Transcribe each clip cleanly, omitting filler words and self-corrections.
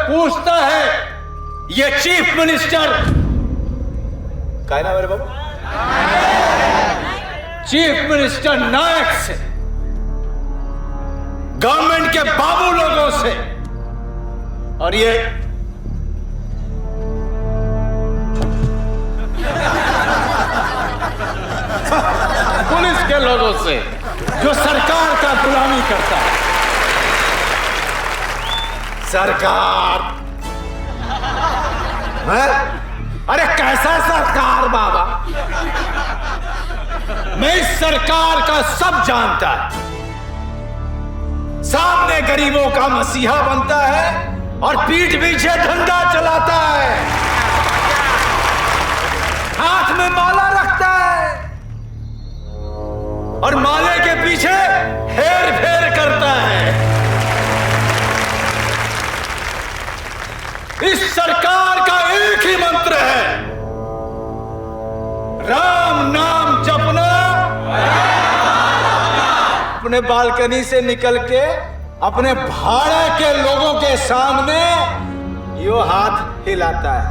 पूछता है ये चीफ मिनिस्टर का है ना मेरे बाबू, चीफ मिनिस्टर नायक से, गवर्नमेंट के बाबू लोगों से, और ये पुलिस के लोगों से जो सरकार का गुलामी करता है। सरकार है? अरे कैसा सरकार बाबा? मैं इस सरकार का सब जानता है। सामने गरीबों का मसीहा बनता है और पीठ पीछे धंधा चलाता है, हाथ में माला रखता है और माले के पीछे हेर फेर करता है। इस सरकार का एक ही मंत्र है, राम नाम जपना। अपने बालकनी से निकल के अपने भाड़े के लोगों के सामने यो हाथ हिलाता है।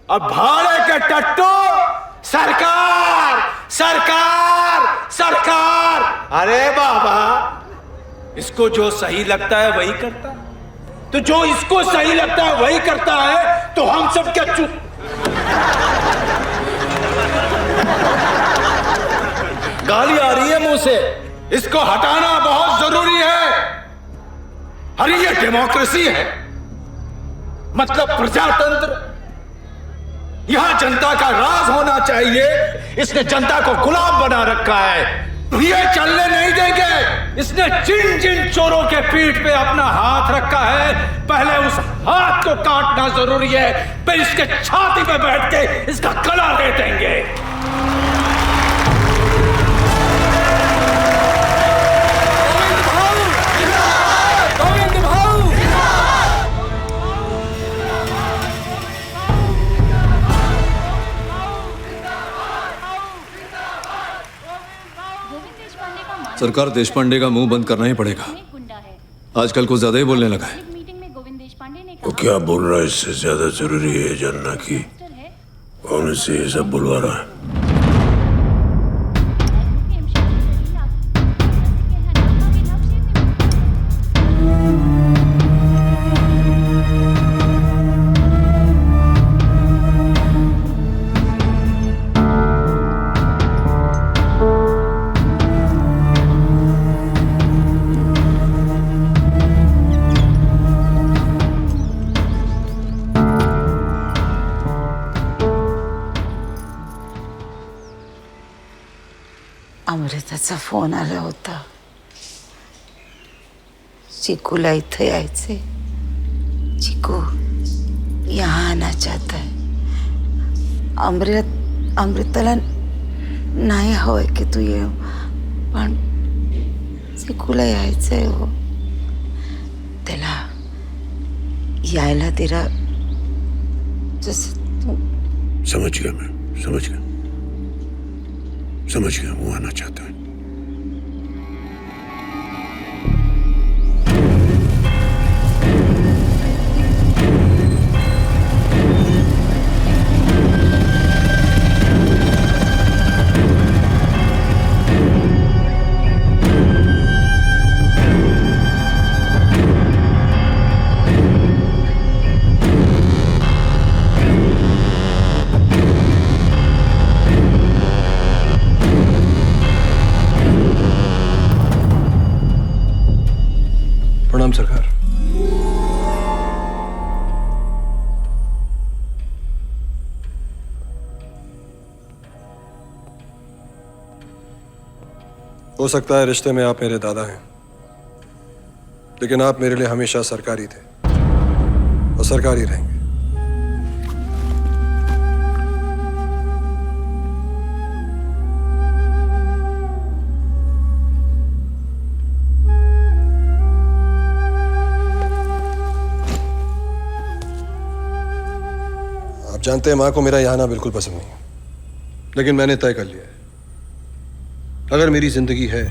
अब भाड़े के टट्टू सरकार सरकार सरकार। अरे बाबा, इसको जो सही लगता है वही करता है, तो जो इसको सही लगता है वही करता है, तो हम सब क्या चुप? गाली आ रही है मुंह से, इसको हटाना बहुत जरूरी है। अरे ये डेमोक्रेसी है, मतलब प्रजातंत्र। यहां जनता का राज होना चाहिए, इसने जनता को गुलाम बना रखा है। ये चलने नहीं देंगे। इसने जिन जिन चोरों के पीठ पे अपना हाथ रखा है, पहले उस हाथ को काटना जरूरी है, फिर इसके छाती पे बैठ के इसका गला दे देंगे। सरकार, देशपांडे का मुंह बंद करना ही पड़ेगा। आजकल कुछ ज्यादा ही बोलने लगा है। वो क्या बोल रहा है इससे ज्यादा जरूरी है जानना कि कौन से ये सब बुलवा रहा है। अमृताचा फोन आला होता, चिकूला इथे यायचे। चिकू यहाँ आना चाहता है। अमृताला नाही हवंय की तू ये, पण चिकूला यायचंय हो। त्याला यायला दिला जसं तू। समझ गया, मैं समझ गया, समझ गया। वो आना चाहता है। प्रणाम सरकार। हो सकता है रिश्ते में आप मेरे दादा हैं, लेकिन आप मेरे लिए हमेशा सरकारी थे और सरकारी रहेंगे। जानते हैं मां को मेरा यहां आना बिल्कुल पसंद नहीं है, लेकिन मैंने तय कर लिया है अगर मेरी जिंदगी है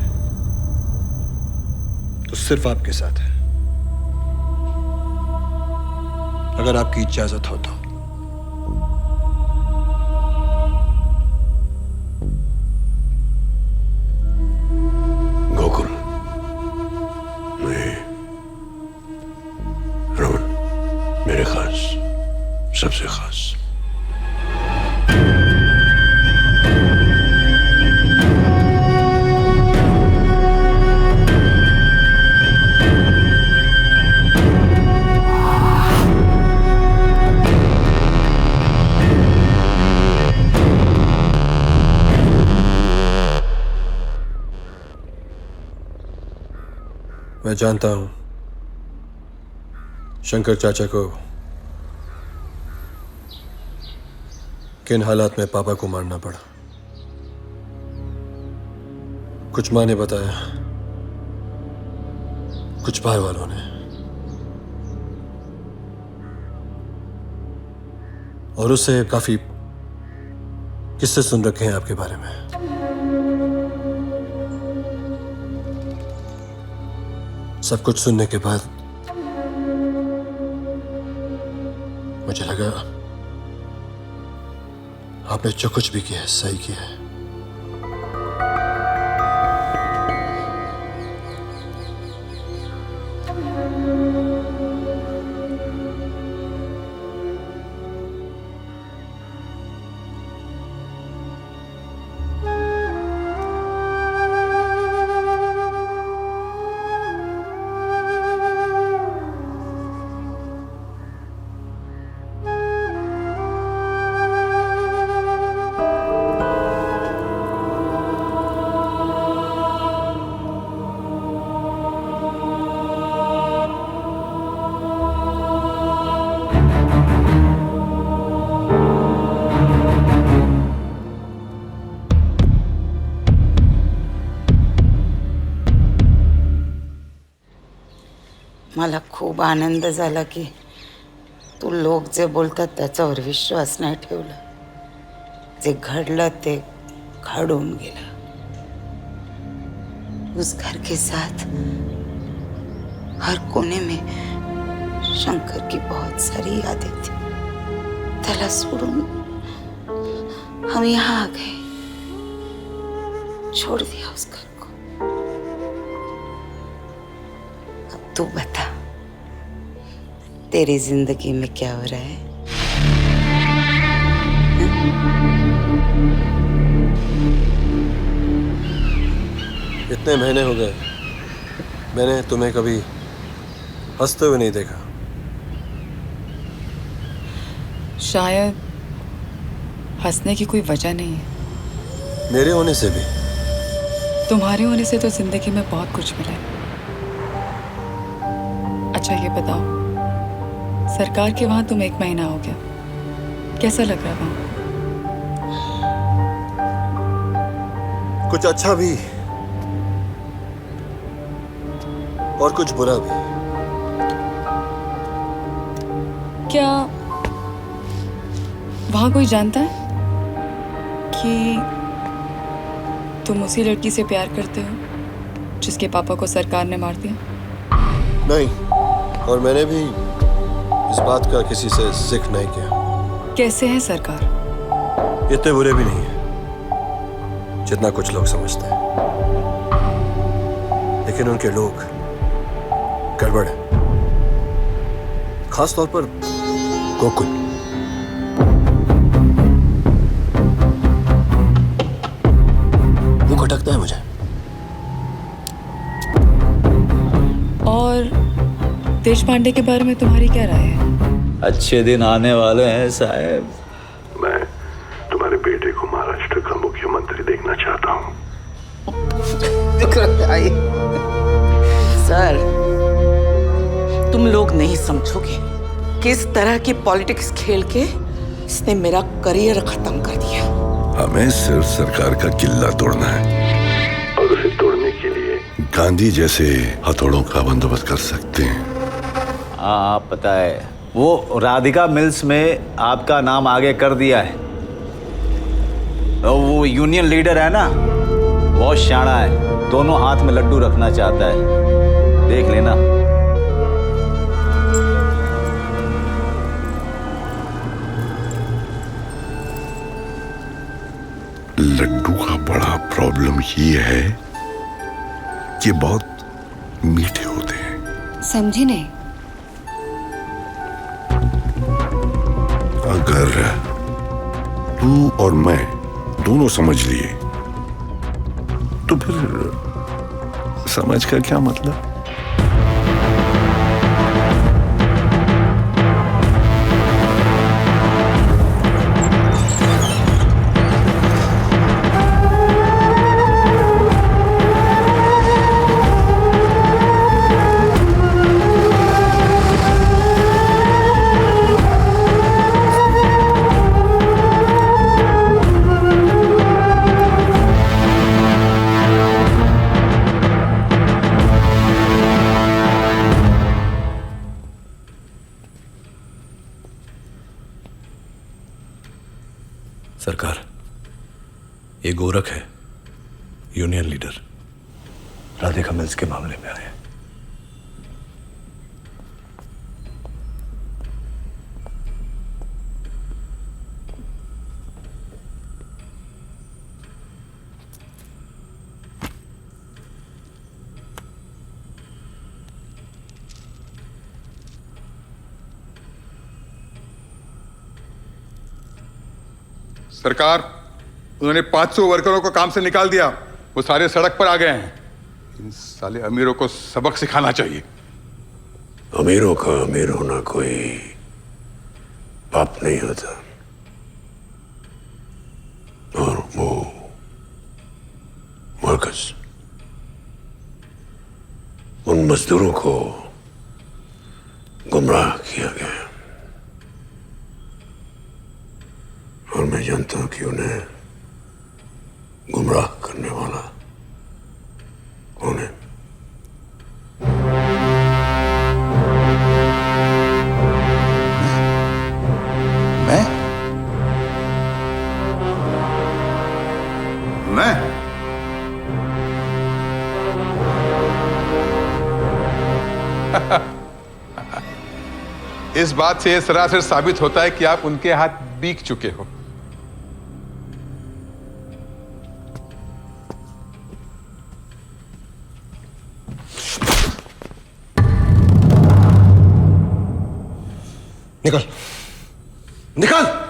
तो सिर्फ आपके साथ है, अगर आपकी इजाजत हो तो। गोकुल, मैं रमन, मेरे खास, सबसे खास। मैं जानता हूं शंकर चाचा को किन हालात में पापा को मारना पड़ा। कुछ माँ ने बताया, कुछ बाहर वालों ने, और उससे काफी किस्से सुन रखे हैं आपके बारे में। सब कुछ सुनने के बाद मुझे लगा आपने जो कुछ भी किया है सही किया है। मला खूप आनंद झाला की तू लोक जे बोलतात त्याच्यावर विश्वास नाही ठेवला। जे घडलं ते घडून गेलं। उस घर के साथ हर कोने में शंकर की बहुत सारी यादें थी। त्याला छोड़ून हम यहाँ आ गए, छोड़ दिया उस घर को। अब तू बता, तेरी जिंदगी में क्या हो रहा है? इतने महीने हो गए, मैंने तुम्हें कभी हंसते हुए नहीं देखा। शायद हंसने की कोई वजह नहीं है। मेरे होने से भी। तुम्हारे होने से तो जिंदगी में बहुत कुछ मिला है। अच्छा ये बताओ, सरकार के वहां तुम 1 महीना हो गया, कैसा लग रहा वहां? कुछ अच्छा भी और कुछ बुरा भी। क्या वहां कोई जानता है कि तुम उसी लड़की से प्यार करते हो जिसके पापा को सरकार ने मार दिया? नहीं, और मैंने भी इस बात का किसी से जिक्र नहीं किया। कैसे है सरकार? इतने बुरे भी नहीं है जितना कुछ लोग समझते हैं, लेकिन उनके लोग गड़बड़ है, खास तौर पर गोकुल। वो खटकता है मुझे। और देश पांडे के बारे में तुम्हारी क्या राय है? अच्छे दिन आने वाले हैं साहब। मैं तुम्हारे बेटे को महाराष्ट्र का मुख्यमंत्री देखना चाहता हूँ। सर, तुम लोग नहीं समझोगे किस तरह की पॉलिटिक्स खेल के इसने मेरा करियर खत्म कर दिया। हमें सिर्फ सरकार का किला तोड़ना है, और उसे तोड़ने के लिए गांधी जैसे हथौड़ों का बंदोबस्त कर सकते हैं। हाँ पता है, वो राधिका मिल्स में आपका नाम आगे कर दिया है। वो यूनियन लीडर है ना, बहुत शाना है, दोनों हाथ में लड्डू रखना चाहता है, देख लेना। लड्डू का बड़ा प्रॉब्लम ये है कि बहुत मीठे होते हैं। समझी नहीं। अगर तू और मैं दोनों समझ लिए तो फिर समझ का क्या मतलब? सरकार, ये गोरख है, यूनियन लीडर, राधिका मिल्स के मामले में आए। सरकार, उन्होंने 500 वर्करों को काम से निकाल दिया। वो सारे सड़क पर आ गए हैं। इन साले अमीरों को सबक सिखाना चाहिए। अमीरों का अमीर होना कोई पाप नहीं होता, और वो वर्कर्स, उन मजदूरों को गुमराह किया गया, और मैं जानता हूं कि उन्हें गुमराह करने वाला कौन है। मैं इस बात से सरासर साबित होता है कि आप उनके हाथ बीक चुके हो। निकल, निकल।